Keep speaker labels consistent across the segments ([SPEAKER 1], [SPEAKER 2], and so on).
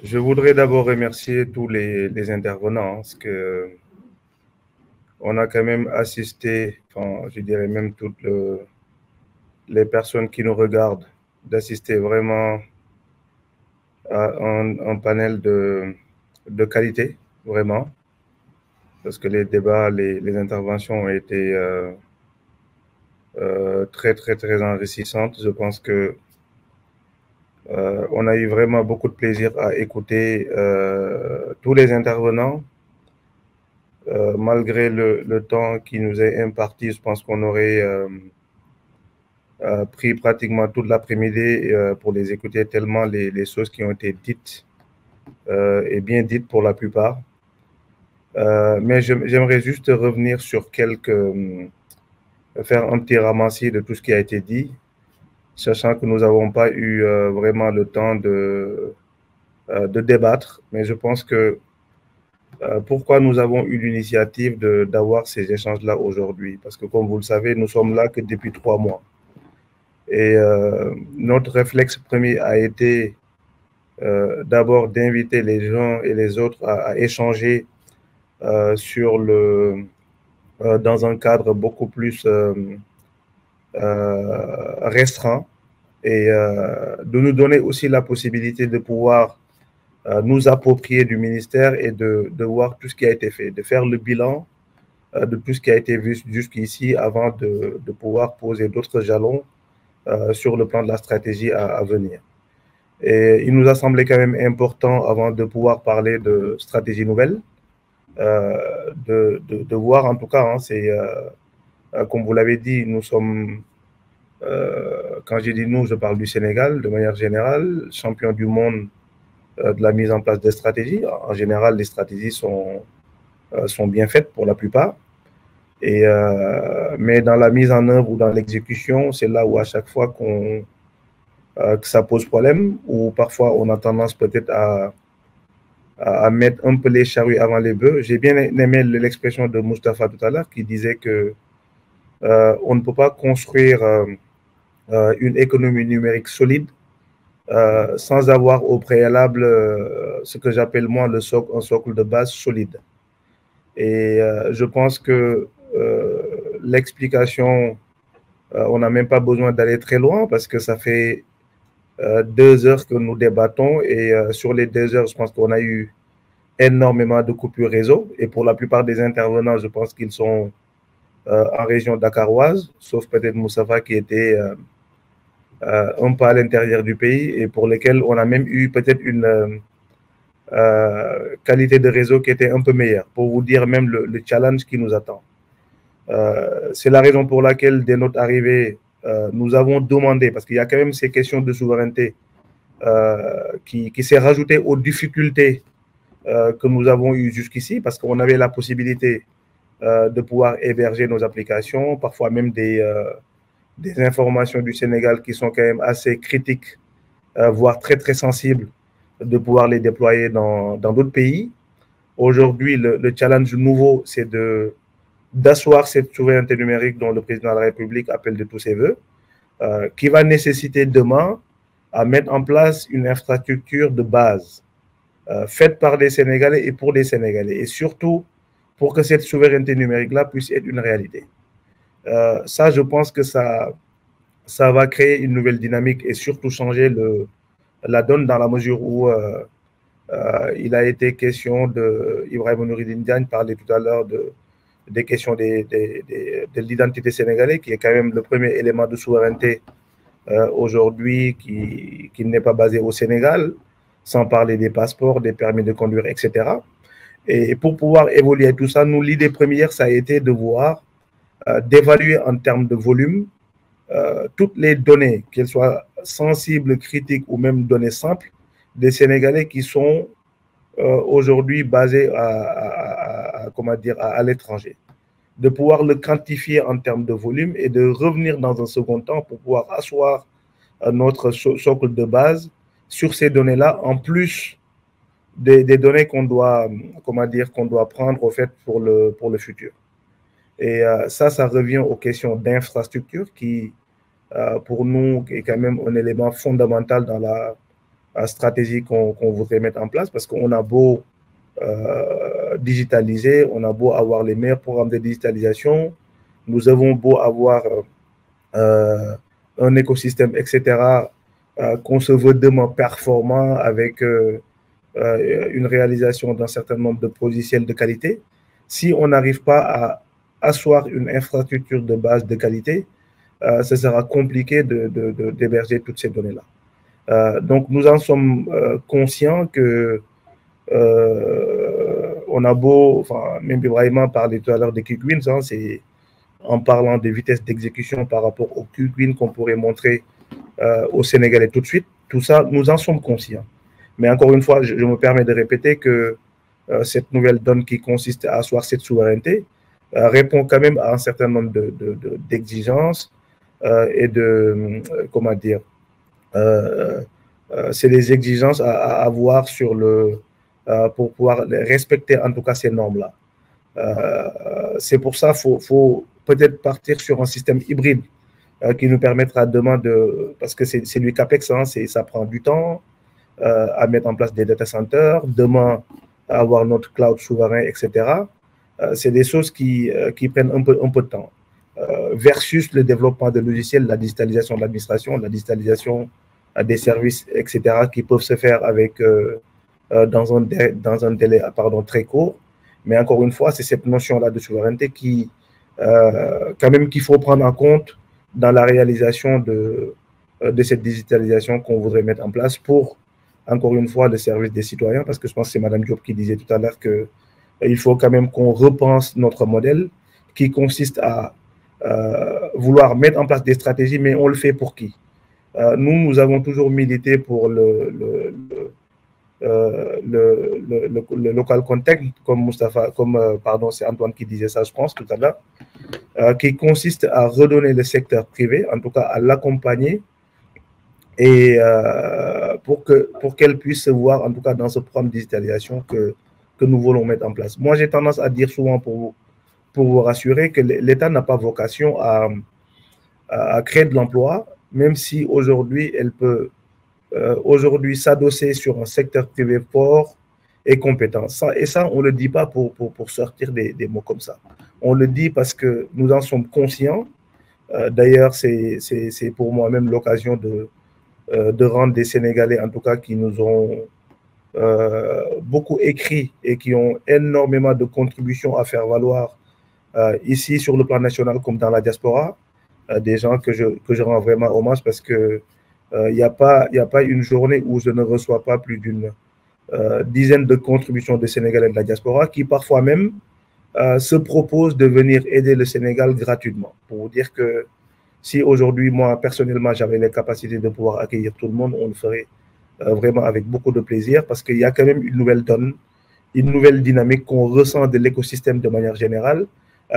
[SPEAKER 1] Je voudrais d'abord remercier tous les intervenants, parce que on a quand même assisté, enfin, je dirais même toutes les personnes qui nous regardent, d'assister vraiment à un panel de qualité, vraiment, parce que les débats, les interventions ont été très, très, très enrichissantes. Je pense que on a eu vraiment beaucoup de plaisir à écouter tous les intervenants. Malgré le temps qui nous est imparti, je pense qu'on aurait pris pratiquement toute l'après-midi pour les écouter, tellement les choses qui ont été dites et bien dites pour la plupart. Mais j'aimerais juste revenir sur faire un petit ramassis de tout ce qui a été dit, sachant que nous n'avons pas eu vraiment le temps de débattre. Mais je pense que pourquoi nous avons eu l'initiative d'avoir ces échanges-là aujourd'hui? Parce que, comme vous le savez, nous sommes là que depuis 3 mois. Et notre réflexe premier a été d'abord d'inviter les gens et les autres à échanger sur dans un cadre beaucoup plus restreint et de nous donner aussi la possibilité de pouvoir nous approprier du ministère et de voir tout ce qui a été fait, de faire le bilan de tout ce qui a été vu jusqu'ici avant de pouvoir poser d'autres jalons sur le plan de la stratégie à venir. Et il nous a semblé quand même important, avant de pouvoir parler de stratégie nouvelle, de voir en tout cas, hein, c'est comme vous l'avez dit, nous sommes, quand je dis nous, je parle du Sénégal de manière générale, champion du monde de la mise en place des stratégies. En général, les stratégies sont bien faites pour la plupart. Et, mais dans la mise en œuvre ou dans l'exécution, c'est là où à chaque fois que ça pose problème, ou parfois on a tendance peut-être à mettre un peu les charrues avant les bœufs. J'ai bien aimé l'expression de Mustapha tout à l'heure qui disait que on ne peut pas construire une économie numérique solide sans avoir au préalable ce que j'appelle moi un socle de base solide. Et je pense que l'explication, on n'a même pas besoin d'aller très loin parce que ça fait 2 heures que nous débattons et sur les 2 heures, je pense qu'on a eu énormément de coupures réseau et pour la plupart des intervenants, je pense qu'ils sont en région dakaroise, sauf peut-être Moussafa qui était un peu à l'intérieur du pays et pour lesquels on a même eu peut-être une qualité de réseau qui était un peu meilleure, pour vous dire même le challenge qui nous attend. C'est la raison pour laquelle, dès notre arrivée, nous avons demandé, parce qu'il y a quand même ces questions de souveraineté qui s'est rajouté aux difficultés que nous avons eues jusqu'ici, parce qu'on avait la possibilité de pouvoir héberger nos applications, parfois même des informations du Sénégal qui sont quand même assez critiques, voire très très sensibles, de pouvoir les déployer dans d'autres pays. Aujourd'hui, le challenge nouveau, c'est d'asseoir cette souveraineté numérique dont le président de la République appelle de tous ses voeux, qui va nécessiter demain à mettre en place une infrastructure de base faite par des Sénégalais et pour des Sénégalais, et surtout pour que cette souveraineté numérique-là puisse être une réalité. Ça, je pense que ça va créer une nouvelle dynamique et surtout changer la donne dans la mesure où il a été question de Ibrahim Nouridine Diagne parlait tout à l'heure des questions de l'identité sénégalaise, qui est quand même le premier élément de souveraineté aujourd'hui qui n'est pas basé au Sénégal, sans parler des passeports, des permis de conduire, etc. Et pour pouvoir évoluer tout ça, nous, l'idée première, ça a été de voir, d'évaluer en termes de volume toutes les données, qu'elles soient sensibles, critiques ou même données simples, des Sénégalais qui sont aujourd'hui basés comment dire, à l'étranger. De pouvoir le quantifier en termes de volume et de revenir dans un second temps pour pouvoir asseoir notre socle de base sur ces données-là, en plus des données qu'on doit, comment dire, qu'on doit prendre au fait pour le futur. Et ça revient aux questions d'infrastructure qui, pour nous, est quand même un élément fondamental stratégie qu'on voudrait mettre en place, parce qu'on a beau digitaliser, on a beau avoir les meilleurs programmes de digitalisation, nous avons beau avoir un écosystème, etc., qu'on se veut demain performant avec une réalisation d'un certain nombre de logiciels de qualité. Si on n'arrive pas à asseoir une infrastructure de base de qualité, ce sera compliqué d'héberger toutes ces données-là. Donc, nous en sommes conscients que on a beau, enfin, même Ibrahima parlait tout à l'heure des quick wins, hein, c'est en parlant de vitesse d'exécution par rapport aux quick wins qu'on pourrait montrer au Sénégalais tout de suite. Tout ça, nous en sommes conscients. Mais encore une fois, je me permets de répéter que cette nouvelle donne qui consiste à asseoir cette souveraineté répond quand même à un certain nombre d'exigences et de, comment dire, c'est des exigences à avoir sur pour pouvoir respecter en tout cas ces normes-là. C'est pour ça qu'il faut peut-être partir sur un système hybride qui nous permettra demain de, parce que c'est du CAPEX, hein, ça prend du temps à mettre en place des data centers, demain à avoir notre cloud souverain, etc. C'est des choses qui prennent un peu de temps. Versus le développement de logiciels, la digitalisation de l'administration, la digitalisation des services, etc., qui peuvent se faire avec, dans un délai très court. Mais encore une fois, c'est cette notion-là de souveraineté qui, quand même, qu'il faut prendre en compte dans la réalisation de cette digitalisation qu'on voudrait mettre en place pour, encore une fois, le service des citoyens, parce que je pense que c'est Mme Diop qui disait tout à l'heure qu'il faut quand même qu'on repense notre modèle qui consiste à vouloir mettre en place des stratégies, mais on le fait pour qui? Nous avons toujours milité pour le local content, comme pardon, c'est Antoine qui disait ça, je pense, tout à l'heure, qui consiste à redonner le secteur privé, en tout cas à l'accompagner, et pour qu'elle puisse se voir, en tout cas dans ce programme de digitalisation que nous voulons mettre en place. Moi, j'ai tendance à dire souvent, pour vous rassurer, que l'État n'a pas vocation à créer de l'emploi, même si aujourd'hui, elle peut aujourd'hui s'adosser sur un secteur privé fort et compétent. Et ça, on ne le dit pas pour sortir des mots comme ça. On le dit parce que nous en sommes conscients. D'ailleurs, c'est pour moi-même l'occasion de rendre des Sénégalais, en tout cas, qui nous ont beaucoup écrit et qui ont énormément de contributions à faire valoir ici sur le plan national comme dans la diaspora, des gens que je rends vraiment hommage parce que il n'y a pas une journée où je ne reçois pas plus d'une dizaine de contributions de Sénégalais de la diaspora qui parfois même se proposent de venir aider le Sénégal gratuitement. Pour vous dire que si aujourd'hui, moi, personnellement, j'avais les capacités de pouvoir accueillir tout le monde, on le ferait vraiment avec beaucoup de plaisir parce qu'il y a quand même une nouvelle donne, une nouvelle dynamique qu'on ressent de l'écosystème de manière générale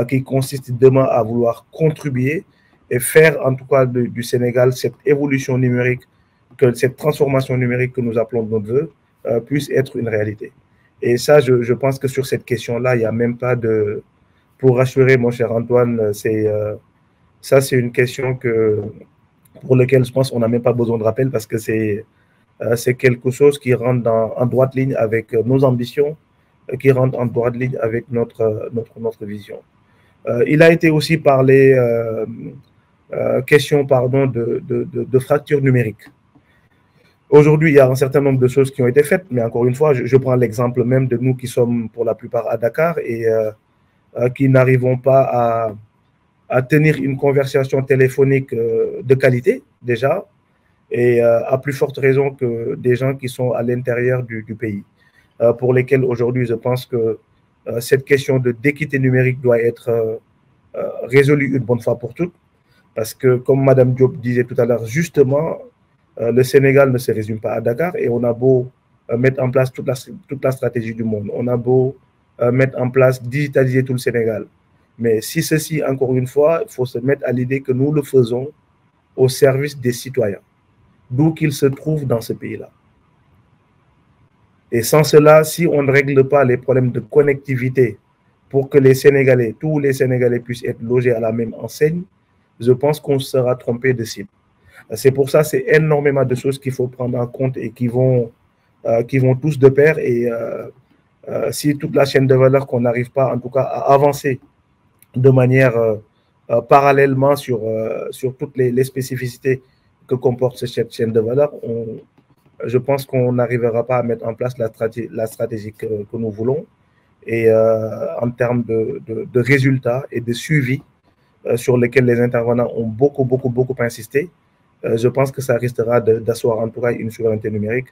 [SPEAKER 1] qui consiste demain à vouloir contribuer et faire en tout cas du Sénégal cette évolution numérique, que cette transformation numérique que nous appelons de notre vœu puisse être une réalité. Et ça, je pense que sur cette question-là, il n'y a même pas de... Pour rassurer mon cher Antoine, ça c'est une question pour laquelle je pense qu'on n'a même pas besoin de rappel parce que c'est quelque chose qui rentre en droite ligne avec nos ambitions, qui rentre en droite ligne avec notre vision. Il a été aussi parlé... question pardon, de fracture numérique. Aujourd'hui, il y a un certain nombre de choses qui ont été faites, mais encore une fois, je prends l'exemple même de nous qui sommes pour la plupart à Dakar et qui n'arrivons pas à tenir une conversation téléphonique de qualité déjà, et à plus forte raison que des gens qui sont à l'intérieur du pays, pour lesquels aujourd'hui, je pense que cette question d'équité numérique doit être résolue une bonne fois pour toutes. Parce que, comme Mme Diop disait tout à l'heure, justement, le Sénégal ne se résume pas à Dakar et on a beau mettre en place toute la stratégie du monde. On a beau mettre en place, digitaliser tout le Sénégal. Mais si ceci, encore une fois, il faut se mettre à l'idée que nous le faisons au service des citoyens, d'où qu'ils se trouvent dans ce pays-là. Et sans cela, si on ne règle pas les problèmes de connectivité pour que les Sénégalais, tous les Sénégalais puissent être logés à la même enseigne, je pense qu'on sera trompé de cible. C'est pour ça, c'est énormément de choses qu'il faut prendre en compte et qui vont tous de pair. Et si toute la chaîne de valeur qu'on n'arrive pas, en tout cas, à avancer de manière parallèlement sur toutes les spécificités que comporte cette chaîne de valeur, je pense qu'on n'arrivera pas à mettre en place la stratégie que nous voulons. Et en termes de résultats et de suivi sur lesquels les intervenants ont beaucoup insisté, je pense que ça risquera d'asseoir en tout cas une souveraineté numérique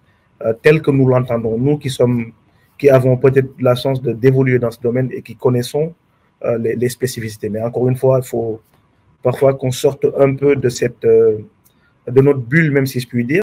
[SPEAKER 1] telle que nous l'entendons, nous qui avons peut-être la chance d'évoluer dans ce domaine et qui connaissons les spécificités. Mais encore une fois, il faut parfois qu'on sorte un peu de notre bulle, même si je puis dire.